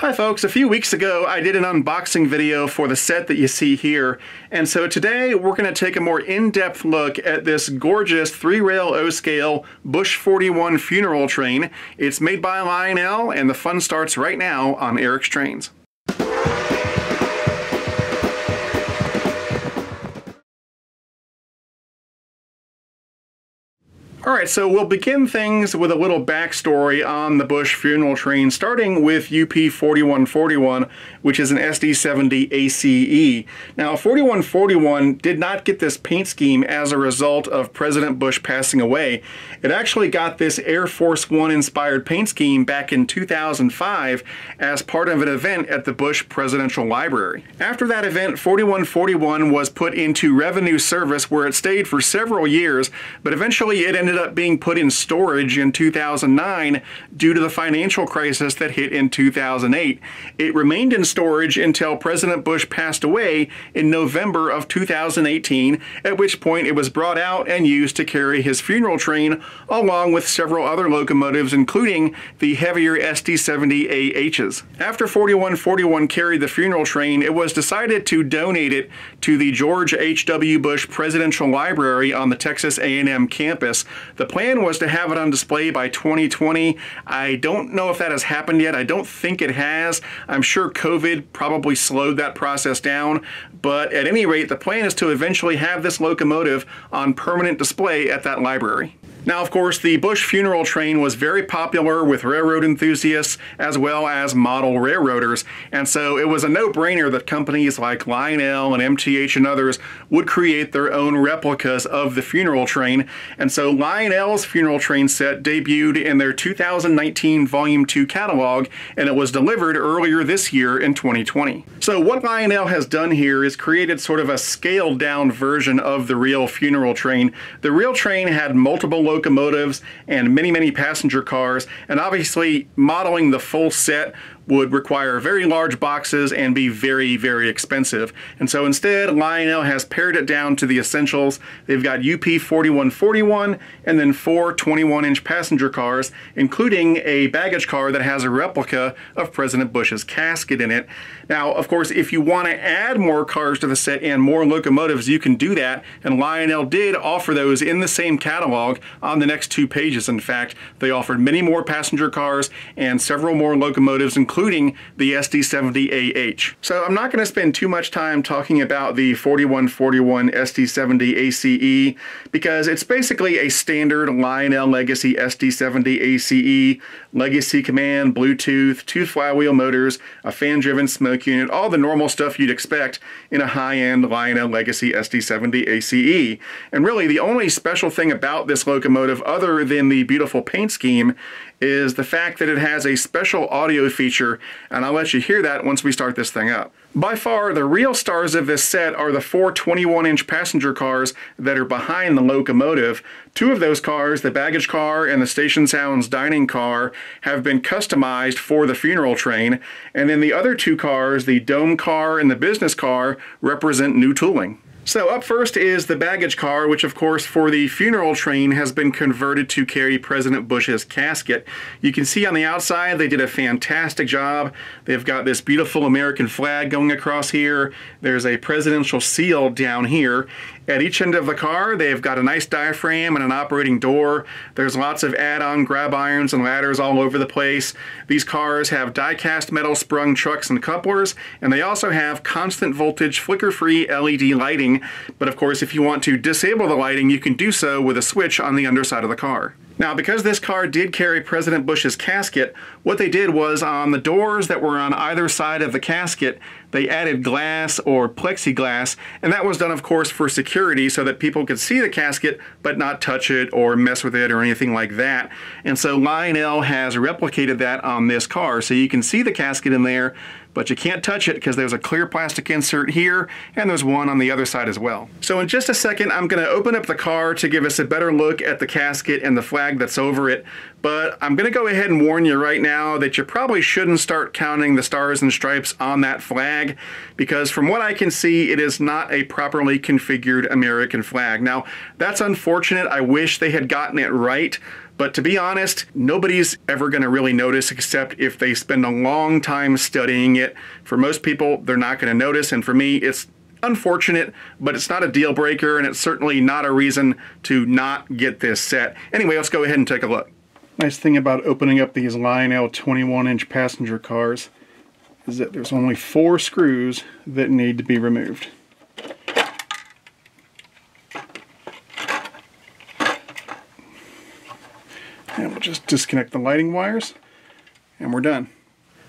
Hi folks, a few weeks ago I did an unboxing video for the set that you see here, and so today we're going to take a more in-depth look at this gorgeous 3-rail O-scale Bush 41 funeral train. It's made by Lionel, and the fun starts right now on Eric's Trains. Alright, so we'll begin things with a little backstory on the Bush Funeral Train, starting with UP 4141, which is an SD70 ACE. Now, 4141 did not get this paint scheme as a result of President Bush passing away. It actually got this Air Force One inspired paint scheme back in 2005 as part of an event at the Bush Presidential Library. After that event, 4141 was put into revenue service where it stayed for several years, but eventually it ended up being put in storage in 2009 due to the financial crisis that hit in 2008. It remained in storage until President Bush passed away in November of 2018, at which point it was brought out and used to carry his funeral train along with several other locomotives, including the heavier SD70 AHs. After 4141 carried the funeral train, it was decided to donate it to the George H.W. Bush Presidential Library on the Texas A&M campus. The plan was to have it on display by 2020. I don't know if that has happened yet. I don't think it has. I'm sure COVID probably slowed that process down, but at any rate, the plan is to eventually have this locomotive on permanent display at that library. Now, of course, the Bush Funeral Train was very popular with railroad enthusiasts as well as model railroaders, and so it was a no-brainer that companies like Lionel and MTH and others would create their own replicas of the funeral train. And so Lionel's funeral train set debuted in their 2019 Volume 2 catalog, and it was delivered earlier this year in 2020. So what Lionel has done here is created sort of a scaled-down version of the real funeral train. The real train had multiple locomotives and many passenger cars, and obviously modeling the full set would require very large boxes and be very expensive. And so instead, Lionel has pared it down to the essentials. They've got UP 4141 and then 4 21-inch passenger cars, including a baggage car that has a replica of President Bush's casket in it. Now, of course, if you want to add more cars to the set and more locomotives, you can do that, and Lionel did offer those in the same catalog on the next 2 pages. In fact, they offered many more passenger cars and several more locomotives, including the SD70 AH. So I'm not going to spend too much time talking about the 4141 SD70 ACE because it's basically a standard Lionel Legacy SD70 ACE, Legacy Command, Bluetooth, 2 flywheel motors, a fan-driven smoke unit, all the normal stuff you'd expect in a high-end Lionel Legacy SD70 ACE. And really, the only special thing about this locomotive, other than the beautiful paint scheme, is the fact that it has a special audio feature, and I'll let you hear that once we start this thing up. By far, the real stars of this set are the 4 21-inch passenger cars that are behind the locomotive. 2 of those cars, the baggage car and the StationSound's dining car, have been customized for the funeral train, and then the other 2 cars, the dome car and the business car, represent new tooling. So up first is the baggage car, which of course for the funeral train has been converted to carry President Bush's casket. You can see on the outside they did a fantastic job. They've got this beautiful American flag going across here. There's a presidential seal down here. At each end of the car, they've got a nice diaphragm and an operating door. There's lots of add-on grab irons and ladders all over the place. These cars have die-cast metal sprung trucks and couplers, and they also have constant voltage flicker-free LED lighting. But of course, if you want to disable the lighting, you can do so with a switch on the underside of the car. Now, because this car did carry President Bush's casket, what they did was on the doors that were on either side of the casket, they added glass or plexiglass, and that was done, of course, for security so that people could see the casket but not touch it or mess with it or anything like that. And so Lionel has replicated that on this car, so you can see the casket in there, but you can't touch it because there's a clear plastic insert here, and there's one on the other side as well. So in just a second, I'm going to open up the car to give us a better look at the casket and the flag that's over it, but I'm going to go ahead and warn you right now that you probably shouldn't start counting the stars and stripes on that flag, because from what I can see, it is not a properly configured American flag. Now, that's unfortunate. I wish they had gotten it right, But to be honest, nobody's ever going to really notice except if they spend a long time studying it. For most people, they're not going to notice, and for me, it's unfortunate, but it's not a deal breaker, and it's certainly not a reason to not get this set. Anyway, let's go ahead and take a look. Nice thing about opening up these Lionel 21-inch passenger cars is that there's only 4 screws that need to be removed. And we'll just disconnect the lighting wires, and we're done.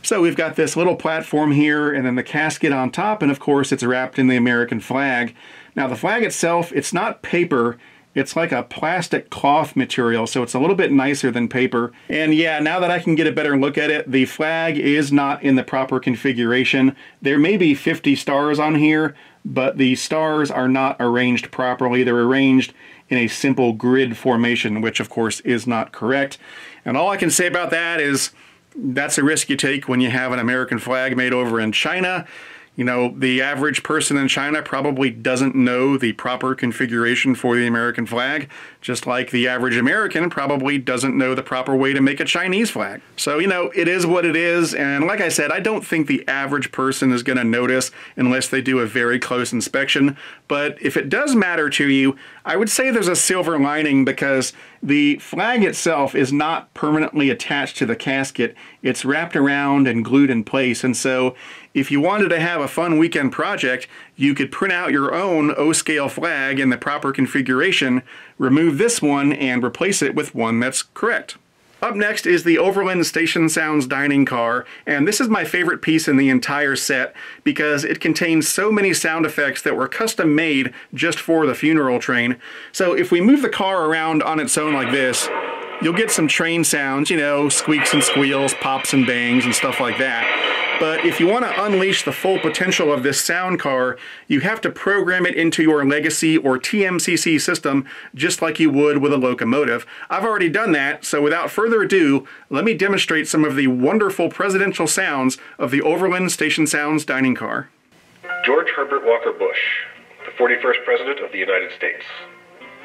So we've got this little platform here, and then the casket on top, and of course it's wrapped in the American flag. Now the flag itself, it's not paper, it's like a plastic cloth material, so it's a little bit nicer than paper. And yeah, now that I can get a better look at it, the flag is not in the proper configuration. There may be 50 stars on here, but the stars are not arranged properly. They're arranged in a simple grid formation, which of course is not correct. And all I can say about that is that's a risk you take when you have an American flag made over in China. You know, the average person in China probably doesn't know the proper configuration for the American flag, just like the average American probably doesn't know the proper way to make a Chinese flag. So, you know, it is what it is, and like I said, I don't think the average person is going to notice unless they do a very close inspection. But if it does matter to you, I would say there's a silver lining, because the flag itself is not permanently attached to the casket. It's wrapped around and glued in place, and so if you wanted to have a fun weekend project, you could print out your own O-scale flag in the proper configuration, remove this one, and replace it with one that's correct. Up next is the Overland StationSound's dining car, and this is my favorite piece in the entire set because it contains so many sound effects that were custom made just for the funeral train. So if we move the car around on its own like this, you'll get some train sounds, you know, squeaks and squeals, pops and bangs and stuff like that. But if you want to unleash the full potential of this sound car, you have to program it into your legacy or TMCC system just like you would with a locomotive. I've already done that, so without further ado, let me demonstrate some of the wonderful presidential sounds of the Overland StationSound's dining car. George Herbert Walker Bush, the 41st President of the United States.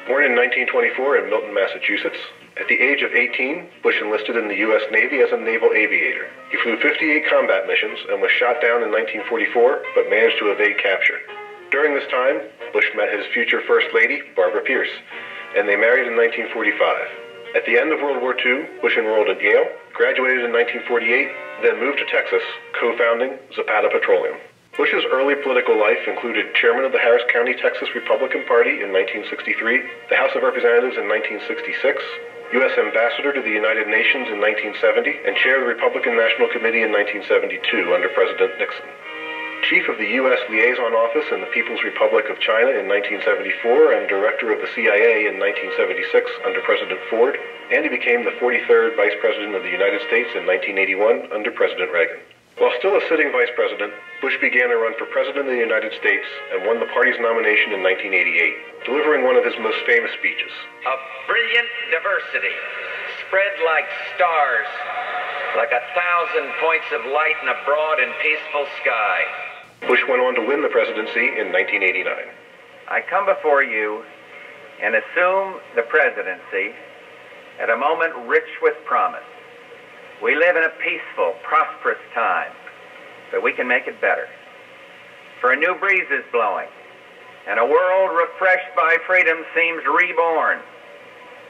Born in 1924 in Milton, Massachusetts, at the age of 18, Bush enlisted in the U.S. Navy as a naval aviator. He flew 58 combat missions and was shot down in 1944, but managed to evade capture. During this time, Bush met his future First Lady, Barbara Pierce, and they married in 1945. At the end of World War II, Bush enrolled at Yale, graduated in 1948, then moved to Texas, co-founding Zapata Petroleum. Bush's early political life included chairman of the Harris County, Texas Republican Party in 1963, the House of Representatives in 1966, U.S. Ambassador to the United Nations in 1970, and chair of the Republican National Committee in 1972 under President Nixon. Chief of the U.S. Liaison Office in the People's Republic of China in 1974 and Director of the CIA in 1976 under President Ford, and he became the 43rd Vice President of the United States in 1981 under President Reagan. While still a sitting vice president, Bush began a run for president of the United States and won the party's nomination in 1988, delivering one of his most famous speeches. A brilliant diversity, spread like stars, like 1,000 points of light in a broad and peaceful sky. Bush went on to win the presidency in 1989. I come before you and assume the presidency at a moment rich with promise. We live in a peaceful, prosperous time, but we can make it better. For a new breeze is blowing, and a world refreshed by freedom seems reborn.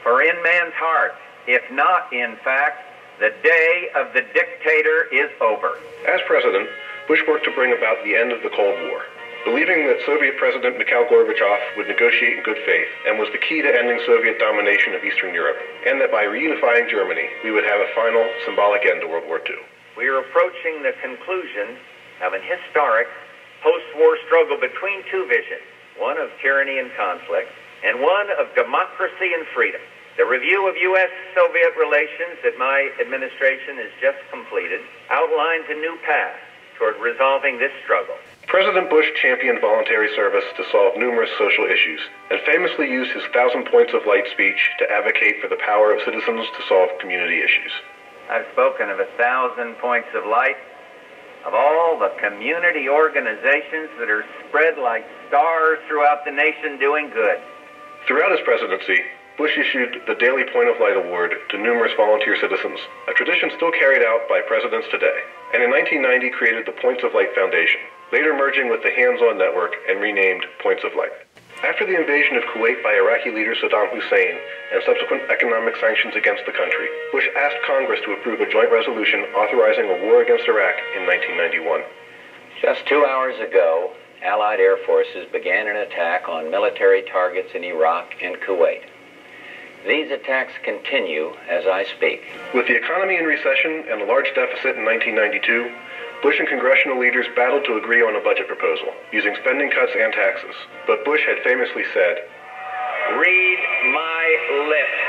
For in man's heart, if not in fact, the day of the dictator is over. As president, Bush worked to bring about the end of the Cold War, believing that Soviet President Mikhail Gorbachev would negotiate in good faith and was the key to ending Soviet domination of Eastern Europe, and that by reunifying Germany, we would have a final symbolic end to World War II. We are approaching the conclusion of an historic post-war struggle between two visions, one of tyranny and conflict, and one of democracy and freedom. The review of U.S.-Soviet relations that my administration has just completed outlines a new path toward resolving this struggle. President Bush championed voluntary service to solve numerous social issues, and famously used his 1,000 points of light speech to advocate for the power of citizens to solve community issues. I've spoken of 1,000 points of light, of all the community organizations that are spread like stars throughout the nation doing good. Throughout his presidency, Bush issued the Daily Point of Light Award to numerous volunteer citizens, a tradition still carried out by presidents today, and in 1990 created the Points of Light Foundation, later merging with the Hands On Network and renamed Points of Light. After the invasion of Kuwait by Iraqi leader Saddam Hussein and subsequent economic sanctions against the country, Bush asked Congress to approve a joint resolution authorizing a war against Iraq in 1991. Just 2 hours ago, Allied air forces began an attack on military targets in Iraq and Kuwait. These attacks continue as I speak. With the economy in recession and a large deficit in 1992, Bush and congressional leaders battled to agree on a budget proposal, using spending cuts and taxes. But Bush had famously said, Read my lips.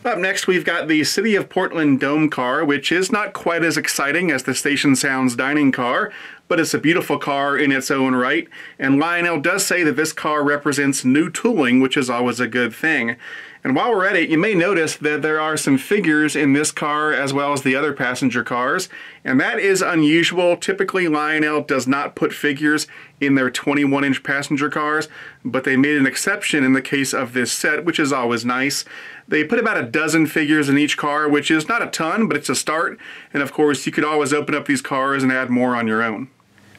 Up next, we've got the City of Portland Dome car, which is not quite as exciting as the StationSound's dining car, but it's a beautiful car in its own right. And Lionel does say that this car represents new tooling, which is always a good thing. And while we're at it, you may notice that there are some figures in this car as well as the other passenger cars, and that is unusual. Typically, Lionel does not put figures in their 21-inch passenger cars, but they made an exception in the case of this set, which is always nice. They put about a dozen figures in each car, which is not a ton, but it's a start. And of course, you could always open up these cars and add more on your own.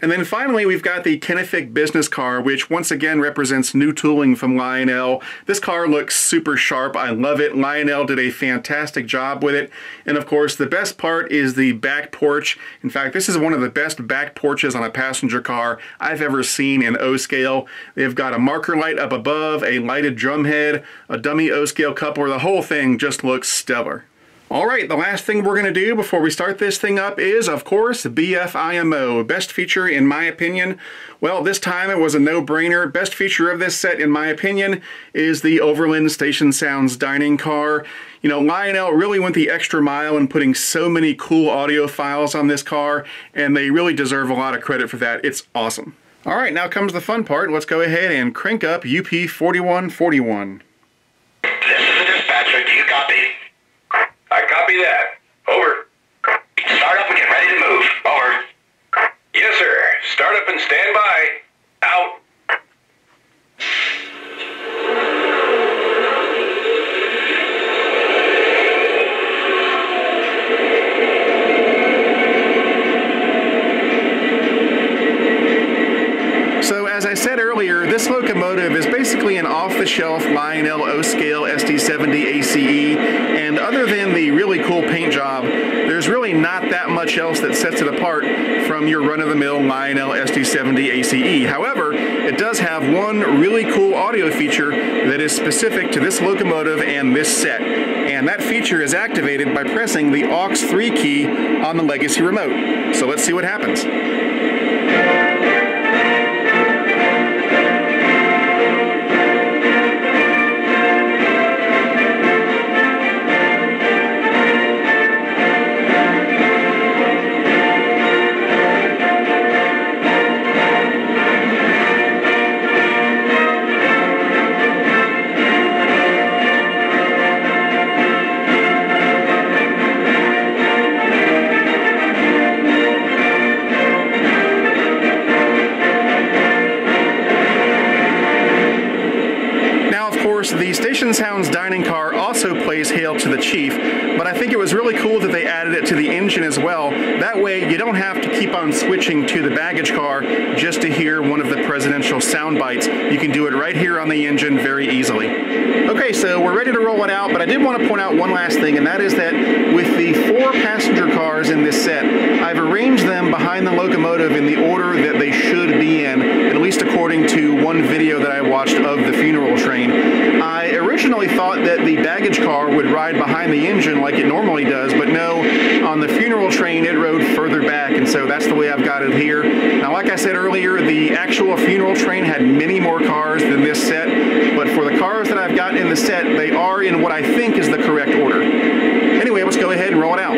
And then finally, we've got the Kenefic business car, which once again represents new tooling from Lionel. This car looks super sharp. I love it. Lionel did a fantastic job with it. And of course, the best part is the back porch. In fact, this is one of the best back porches on a passenger car I've ever seen in O-scale. They've got a marker light up above, a lighted drum head, a dummy O-scale coupler. The whole thing just looks stellar. All right, the last thing we're going to do before we start this thing up is, of course, BFIMO. Best feature, in my opinion. Well, this time it was a no-brainer. Best feature of this set, in my opinion, is the Overland StationSound's dining car. You know, Lionel really went the extra mile in putting so many cool audio files on this car, and they really deserve a lot of credit for that. It's awesome. All right, now comes the fun part. Let's go ahead and crank up UP 4141. This is the dispatcher. Do you copy? Goodbye. Out. So as I said earlier, this locomotive is basically an off-the-shelf Lionel O-scale SD70 ACE, and other than the really cool paint job, there's really not that much else that sets it apart from your run-of-the-mill Lionel SD70 ACE. However, it does have one really cool audio feature that is specific to this locomotive and this set, and that feature is activated by pressing the aux 3 key on the Legacy remote. So let's see what happens. The StationSound's dining car also plays Hail to the Chief, but I think it was really cool that they added it to the engine as well. That way you don't have to keep on switching to the baggage car just to hear one of the presidential sound bites. You can do it right here on the engine very easily. Okay, so we're ready to roll it out, but I did want to point out one last thing, and that is that with the 4 passenger cars in this set, I've arranged them behind the locomotive in the order that they should be in, at least according to one video that I watched of the funeral train. I originally thought that the baggage car would ride behind the engine like it normally does, but no, on the funeral train it rode further back, and so that's the way I've got it here. Now, like I said earlier, the actual funeral train had many more cars than this set, but for the cars that I've got in the set, they are in what I think is the correct order. Anyway, let's go ahead and roll it out.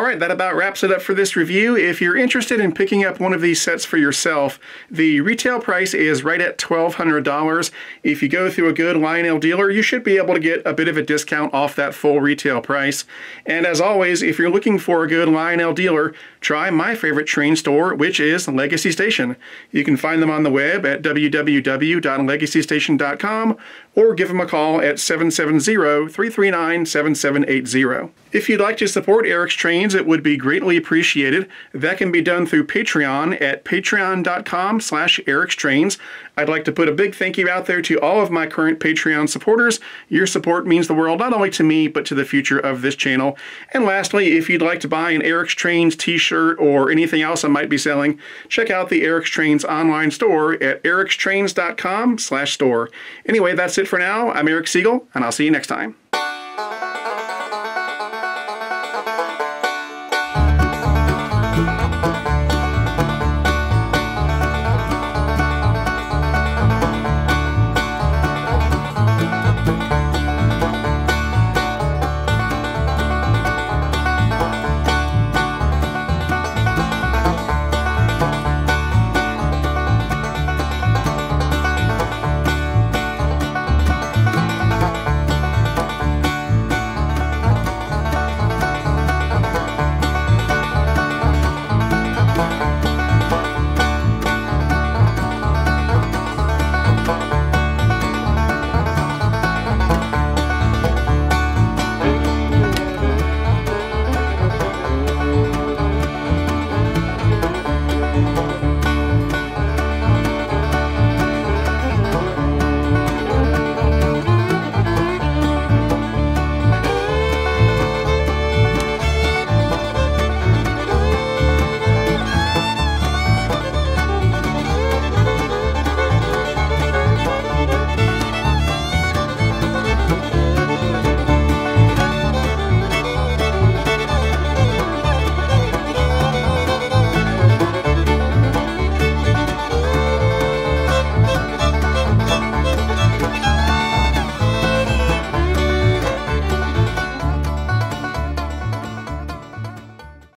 Alright, that about wraps it up for this review. If you're interested in picking up one of these sets for yourself, the retail price is right at $1,200. If you go through a good Lionel dealer, you should be able to get a bit of a discount off that full retail price. And as always, if you're looking for a good Lionel dealer, try my favorite train store, which is Legacy Station. You can find them on the web at www.legacystation.com or give them a call at 770-339-7780. If you'd like to support Eric's Trains, it would be greatly appreciated. That can be done through Patreon at patreon.com/ericstrains. I'd like to put a big thank you out there to all of my current Patreon supporters. Your support means the world not only to me, but to the future of this channel. And lastly, if you'd like to buy an Eric's Trains t-shirt or anything else I might be selling, check out the Eric's Trains online store at ericstrains.com/store. Anyway, that's it for now. I'm Eric Siegel, and I'll see you next time.